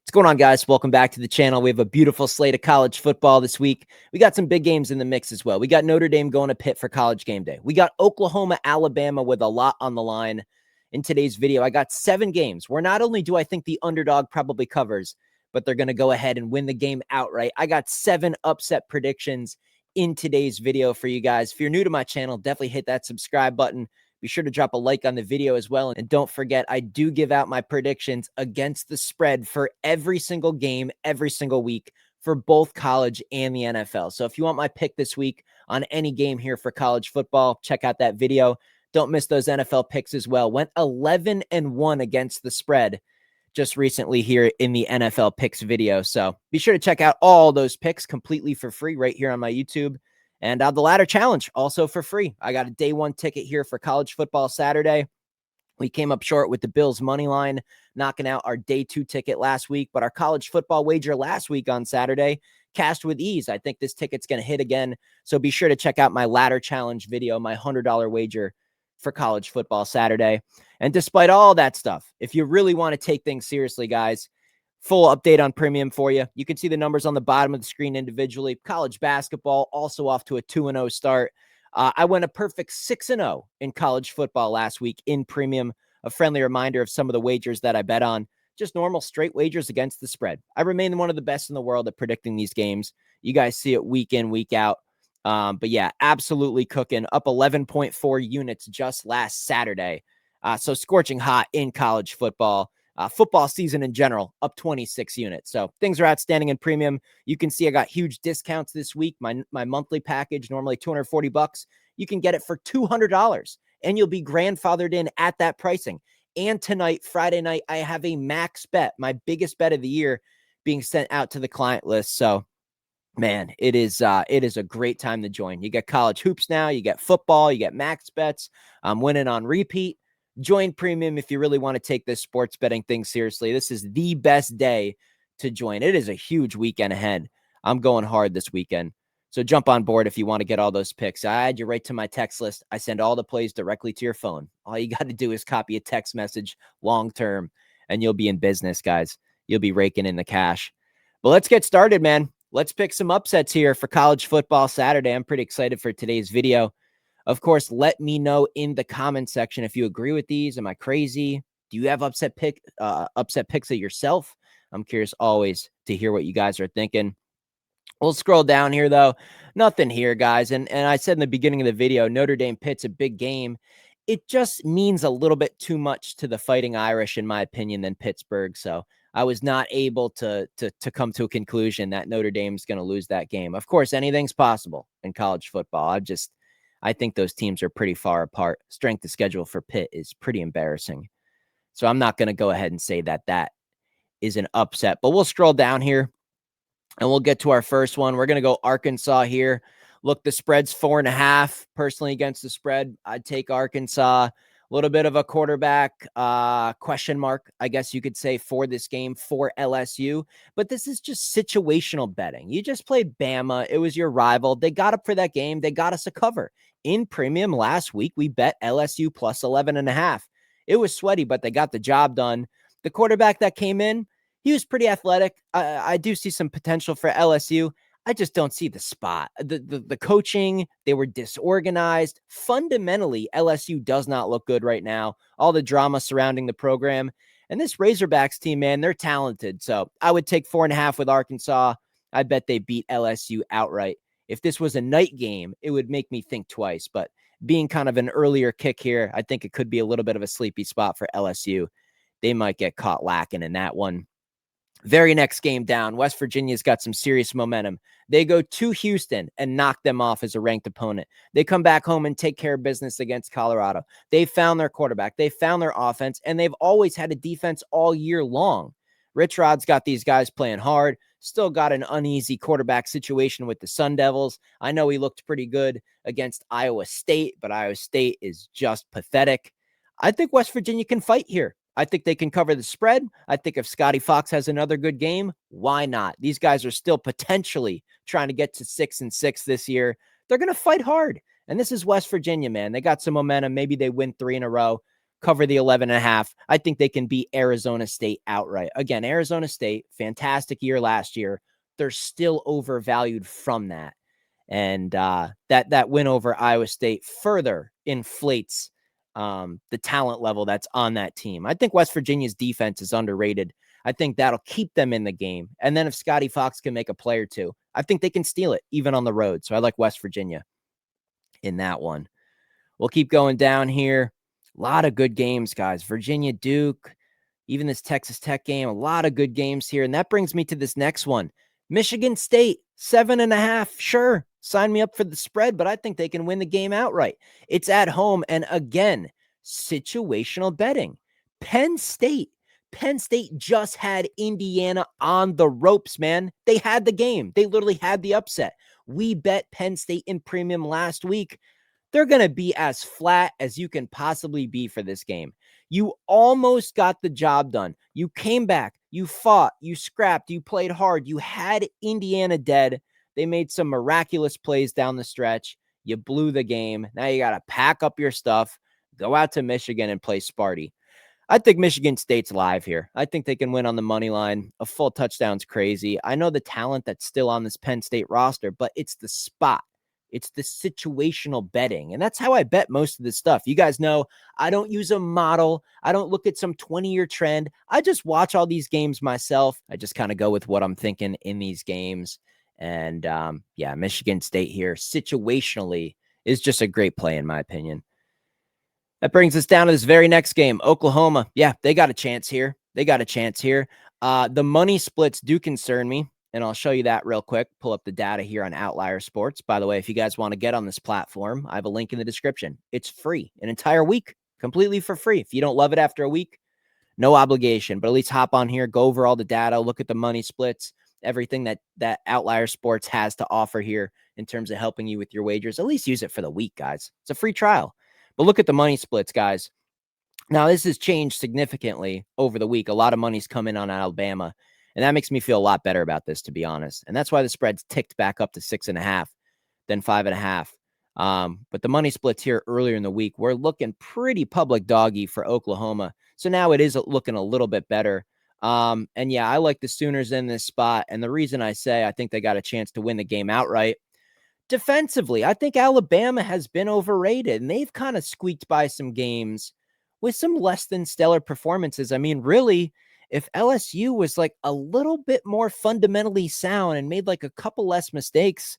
What's going on, guys? Welcome back to the channel. We have a beautiful slate of college football this week. We got some big games in the mix as well. We got Notre Dame going to Pitt for College game day. We got Oklahoma, Alabama with a lot on the line. In today's video, I got 7 games where not only do I think the underdog probably covers, but they're going to go ahead and win the game outright. I got 7 upset predictions in today's video for you guys. If you're new to my channel, definitely hit that subscribe button. Be sure to drop a like on the video as well. And don't forget, I do give out my predictions against the spread for every single game, every single week for both college and the NFL. So if you want my pick this week on any game here for college football, check out that video. Don't miss those NFL picks as well. Went 11-1 against the spread just recently here in the NFL picks video. So be sure to check out all those picks completely for free right here on my YouTube. And the ladder challenge also for free. I got a day 1 ticket here for college football Saturday. We came up short with the Bills money line, knocking out our day 2 ticket last week, but our college football wager last week on Saturday cashed with ease. I think this ticket's going to hit again. So be sure to check out my ladder challenge video, my $100 wager for college football Saturday. And despite all that stuff, if you really want to take things seriously, guys, full update on premium for you. You can see the numbers on the bottom of the screen individually. College basketball also off to a 2-0 start. I went a perfect 6-0 in college football last week in premium. A friendly reminder of some of the wagers that I bet on. Just normal straight wagers against the spread. I remain one of the best in the world at predicting these games. You guys see it week in, week out. But yeah, absolutely cooking. Up 11.4 units just last Saturday. So scorching hot in college football. Football season in general, up 26 units. So things are outstanding in premium. You can see I got huge discounts this week. My monthly package, normally $240. You can get it for $200 and you'll be grandfathered in at that pricing. And tonight, Friday night, I have a max bet, my biggest bet of the year, being sent out to the client list. So man, it is a great time to join. You get college hoops now, you get football, you get max bets. I'm winning on repeat. Join premium if you really want to take this sports betting thing seriously. This is the best day to join. It is a huge weekend ahead. I'm going hard this weekend. So jump on board if you want to get all those picks. I add you right to my text list. I send all the plays directly to your phone. All you got to do is copy a text message long term, and you'll be in business, guys. You'll be raking in the cash. But let's get started, man. Let's pick some upsets here for college football Saturday. I'm pretty excited for today's video. Of course, let me know in the comment section if you agree with these. Am I crazy? Do you have upset picks of yourself? I'm curious always to hear what you guys are thinking. We'll scroll down here, though. Nothing here, guys. And I said in the beginning of the video, Notre Dame Pitt's a big game. It just means a little bit too much to the Fighting Irish, in my opinion, than Pittsburgh. So I was not able to come to a conclusion that Notre Dame's going to lose that game. Of course, anything's possible in college football. I think those teams are pretty far apart. Strength of schedule for Pitt is pretty embarrassing. So I'm not going to go ahead and say that that is an upset. But we'll scroll down here, and we'll get to our first one. We're going to go Arkansas here. Look, the spread's 4.5. Personally, against the spread, I'd take Arkansas. A little bit of a quarterback question mark, I guess you could say, for this game for LSU. But this is just situational betting. You just played Bama. It was your rival. They got up for that game. They got us a cover. In premium last week, we bet LSU plus 11.5. It was sweaty, but they got the job done. The quarterback that came in, he was pretty athletic. I do see some potential for LSU. I just don't see the spot. The coaching, they were disorganized. Fundamentally, LSU does not look good right now. All the drama surrounding the program. And this Razorbacks team, man, they're talented. So I would take 4.5 with Arkansas. I bet they beat LSU outright. If this was a night game, it would make me think twice. But being kind of an earlier kick here, I think it could be a little bit of a sleepy spot for LSU. They might get caught lacking in that one. Very next game down, West Virginia's got some serious momentum. They go to Houston and knock them off as a ranked opponent. They come back home and take care of business against Colorado. They found their quarterback. They found their offense, and they've always had a defense all year long. Rich Rod's got these guys playing hard. Still got an uneasy quarterback situation with the Sun Devils. I know he looked pretty good against Iowa State, but Iowa State is just pathetic. I think West Virginia can fight here. I think they can cover the spread. I think if Scotty Fox has another good game, why not? These guys are still potentially trying to get to 6-6 this year. They're going to fight hard. And this is West Virginia, man. They got some momentum. Maybe they win 3 in a row. cover the 11.5. I think they can beat Arizona State outright. Again, Arizona State, fantastic year last year. They're still overvalued from that. And that win over Iowa State further inflates the talent level that's on that team. I think West Virginia's defense is underrated. I think that'll keep them in the game. And then if Scotty Fox can make a play or two, I think they can steal it even on the road. So I like West Virginia in that one. We'll keep going down here. A lot of good games, guys. Virginia, Duke, even this Texas Tech game, a lot of good games here. And that brings me to this next one. Michigan State, 7.5. Sure, sign me up for the spread, but I think they can win the game outright. It's at home. And again, situational betting. Penn State just had Indiana on the ropes, man. They had the game. They literally had the upset. We bet Penn State in premium last week. They're going to be as flat as you can possibly be for this game. You almost got the job done. You came back, you fought, you scrapped, you played hard. You had Indiana dead. They made some miraculous plays down the stretch. You blew the game. Now you got to pack up your stuff, go out to Michigan and play Sparty. I think Michigan State's live here. I think they can win on the money line. A full touchdown's crazy. I know the talent that's still on this Penn State roster, but it's the spot. It's the situational betting. And that's how I bet most of this stuff. You guys know I don't use a model. I don't look at some 20-year trend. I just watch all these games myself. I just kind of go with what I'm thinking in these games. And yeah, Michigan State here situationally is just a great play in my opinion. That brings us down to this very next game. Oklahoma. Yeah, they got a chance here. The money splits do concern me, and I'll show you that real quick. Pull up the data here on Outlier Sports. By the way, if you guys want to get on this platform, I have a link in the description. It's free, an entire week, completely for free. If you don't love it after a week, no obligation, but at least hop on here, go over all the data, look at the money splits, everything that Outlier Sports has to offer here in terms of helping you with your wagers. At least use it for the week, guys. It's a free trial. But look at the money splits, guys. Now, this has changed significantly over the week. A lot of money's come in on Alabama, and that makes me feel a lot better about this, to be honest. And that's why the spread's ticked back up to 6.5, then 5.5. But the money splits here earlier in the week, we're looking pretty public doggy for Oklahoma. So now it is looking a little bit better. And yeah, I like the Sooners in this spot. And the reason I say I think they got a chance to win the game outright, defensively, I think Alabama has been overrated, and they've kind of squeaked by some games with some less than stellar performances. I mean, really, if LSU was like a little bit more fundamentally sound and made like a couple less mistakes,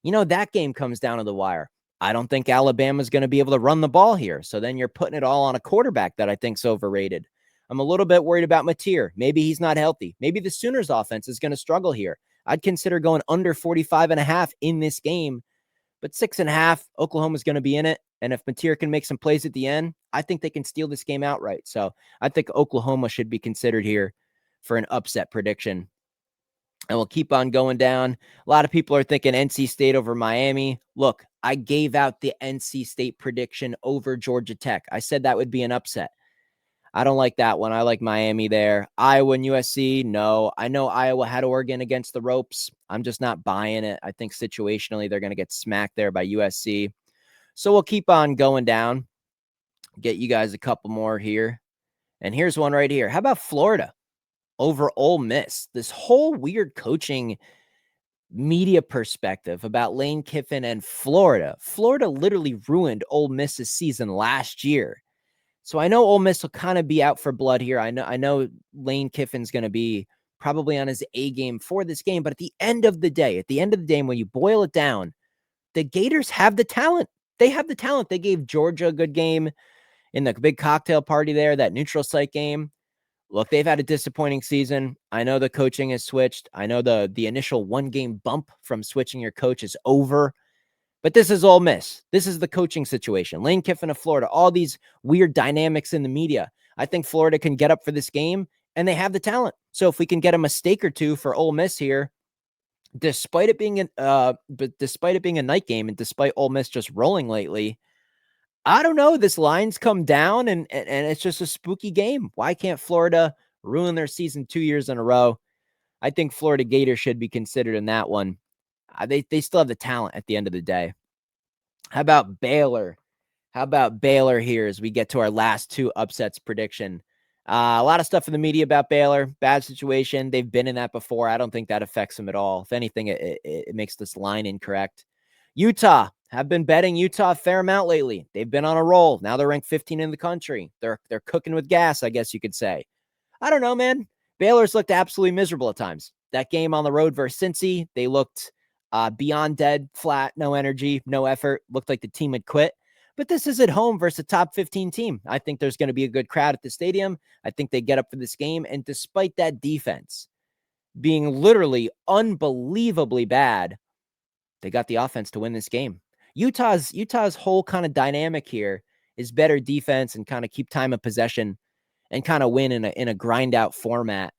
that game comes down to the wire. I don't think Alabama's going to be able to run the ball here. So then you're putting it all on a quarterback that I think's overrated. I'm a little bit worried about Mateer. Maybe he's not healthy. Maybe the Sooners offense is going to struggle here. I'd consider going under 45.5 in this game, but 6.5, Oklahoma's going to be in it. And if Mateer can make some plays at the end, I think they can steal this game outright. So I think Oklahoma should be considered here for an upset prediction. And we'll keep on going down. A lot of people are thinking NC State over Miami. Look, I gave out the NC State prediction over Georgia Tech. I said that would be an upset. I don't like that one. I like Miami there. Iowa and USC, no. I know Iowa had Oregon against the ropes. I'm just not buying it. I think situationally they're going to get smacked there by USC. So we'll keep on going down. Get you guys a couple more here. And here's one right here. How about Florida over Ole Miss? This whole weird coaching media perspective about Lane Kiffin and Florida. Florida literally ruined Ole Miss's season last year. So I know Ole Miss will kind of be out for blood here. I know Lane Kiffin's going to be probably on his A game for this game. But at the end of the day, when you boil it down, the Gators have the talent. They have the talent. They gave Georgia a good game in the big cocktail party there, that neutral site game. Look, they've had a disappointing season. I know the coaching has switched. I know the initial one-game bump from switching your coach is over. But this is Ole Miss. This is the coaching situation. Lane Kiffin of Florida, all these weird dynamics in the media. I think Florida can get up for this game, and they have the talent. So if we can get a mistake or two for Ole Miss here, despite it being a night game and despite Ole Miss just rolling lately, I don't know. This line's come down, and it's just a spooky game. Why can't Florida ruin their season 2 years in a row? I think Florida Gators should be considered in that one. They still have the talent at the end of the day. How about Baylor? How about Baylor here as we get to our last two upsets prediction? A lot of stuff in the media about Baylor. Bad situation. They've been in that before. I don't think that affects them at all. If anything, it makes this line incorrect. Utah have been betting Utah a fair amount lately. They've been on a roll. Now they're ranked 15 in the country. They're cooking with gas, I guess you could say. I don't know, man. Baylor's looked absolutely miserable at times. That game on the road versus Cincy, they looked beyond dead, flat, no energy, no effort. Looked like the team had quit. But this is at home versus a top 15 team. I think there's going to be a good crowd at the stadium. I think they get up for this game. And despite that defense being literally unbelievably bad, they got the offense to win this game. Utah's whole kind of dynamic here is better defense and kind of keep time of possession and kind of win in a grind out format.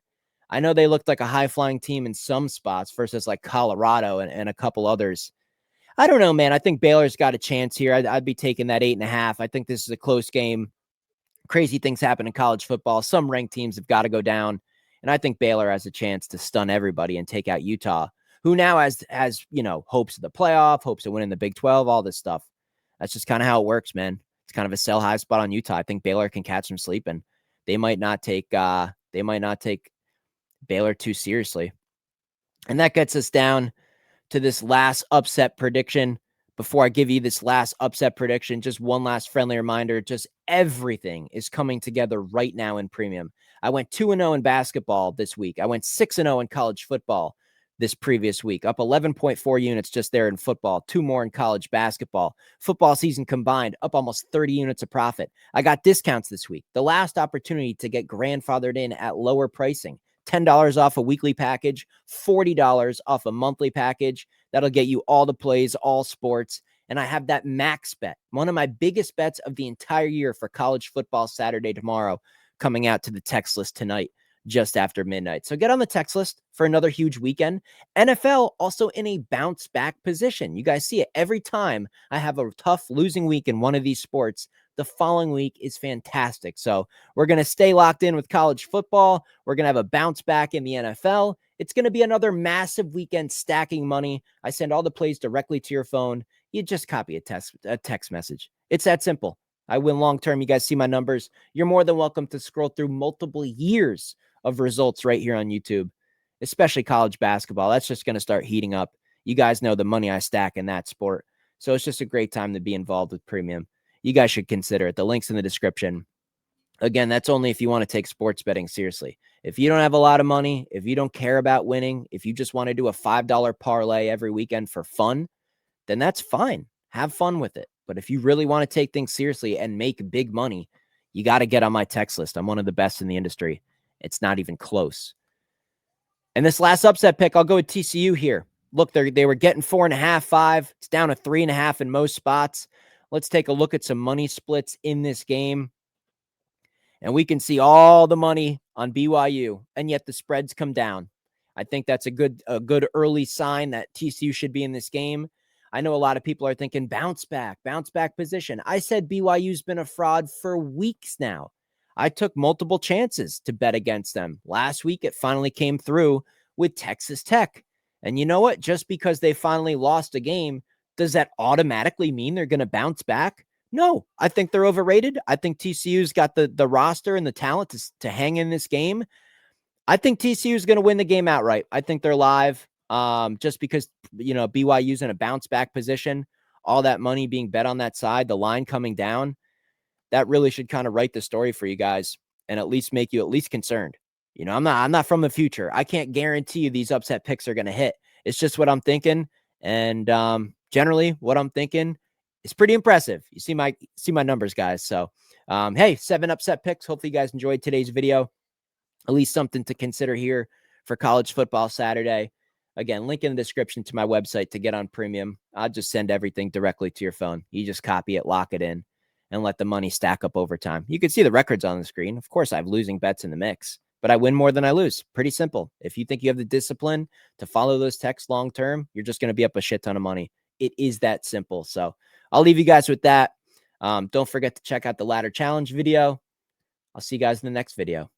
I know they looked like a high flying team in some spots versus like Colorado and a couple others. I don't know, man. I think Baylor's got a chance here. I'd be taking that 8.5. I think this is a close game. Crazy things happen in college football. Some ranked teams have got to go down. And I think Baylor has a chance to stun everybody and take out Utah, who now has hopes of the playoff, hopes of winning the Big 12, all this stuff. That's just kind of how it works, man. It's kind of a sell high spot on Utah. I think Baylor can catch them sleeping. They might not take Baylor too seriously. And that gets us down to this last upset prediction. Before I give you this last upset prediction, just one last friendly reminder, just everything is coming together right now in premium. I went 2-0 in basketball this week. I went 6-0 in college football this previous week, up 11.4 units just there in football, 2 more in college basketball. Football season combined, up almost 30 units of profit. I got discounts this week. The last opportunity to get grandfathered in at lower pricing. $10 off a weekly package, $40 off a monthly package. That'll get you all the plays, all sports. And I have that max bet, one of my biggest bets of the entire year for college football Saturday tomorrow, coming out to the text list tonight, just after midnight. So get on the text list for another huge weekend. NFL also in a bounce back position. You guys see it every time I have a tough losing week in one of these sports. The following week is fantastic. So we're going to stay locked in with college football. We're going to have a bounce back in the NFL. It's going to be another massive weekend stacking money. I send all the plays directly to your phone. You just copy a text message. It's that simple. I win long-term. You guys see my numbers. You're more than welcome to scroll through multiple years of results right here on YouTube, especially college basketball. That's just going to start heating up. You guys know the money I stack in that sport. So it's just a great time to be involved with premium. You guys should consider it. The link's in the description. Again, that's only if you want to take sports betting seriously. If you don't have a lot of money, if you don't care about winning, if you just want to do a $5 parlay every weekend for fun, then that's fine. Have fun with it. But if you really want to take things seriously and make big money, you got to get on my text list. I'm one of the best in the industry. It's not even close. And this last upset pick, I'll go with TCU here. Look, they were getting 4.5, 5. It's down to 3.5 in most spots. Let's take a look at some money splits in this game. And we can see all the money on BYU, and yet the spreads come down. I think that's a good early sign that TCU should be in this game. I know a lot of people are thinking bounce back position. I said BYU's been a fraud for weeks now. I took multiple chances to bet against them. Last week, it finally came through with Texas Tech. And you know what? Just because they finally lost a game, does that automatically mean they're going to bounce back? No, I think they're overrated. I think TCU's got the roster and the talent to hang in this game. I think TCU is going to win the game outright. I think they're live just because, BYU's in a bounce back position. All that money being bet on that side, the line coming down, that really should kind of write the story for you guys and at least make you at least concerned. I'm not from the future. I can't guarantee you these upset picks are going to hit. It's just what I'm thinking. And generally what I'm thinking is pretty impressive. You see my numbers, guys. So, hey, 7 upset picks. Hopefully you guys enjoyed today's video. At least something to consider here for college football Saturday. Again, link in the description to my website to get on premium. I'll just send everything directly to your phone. You just copy it, lock it in, and let the money stack up over time. You can see the records on the screen. Of course, I have losing bets in the mix, but I win more than I lose. Pretty simple. If you think you have the discipline to follow those texts long-term, you're just going to be up a shit ton of money. It is that simple. So I'll leave you guys with that. Don't forget to check out the ladder challenge video. I'll see you guys in the next video.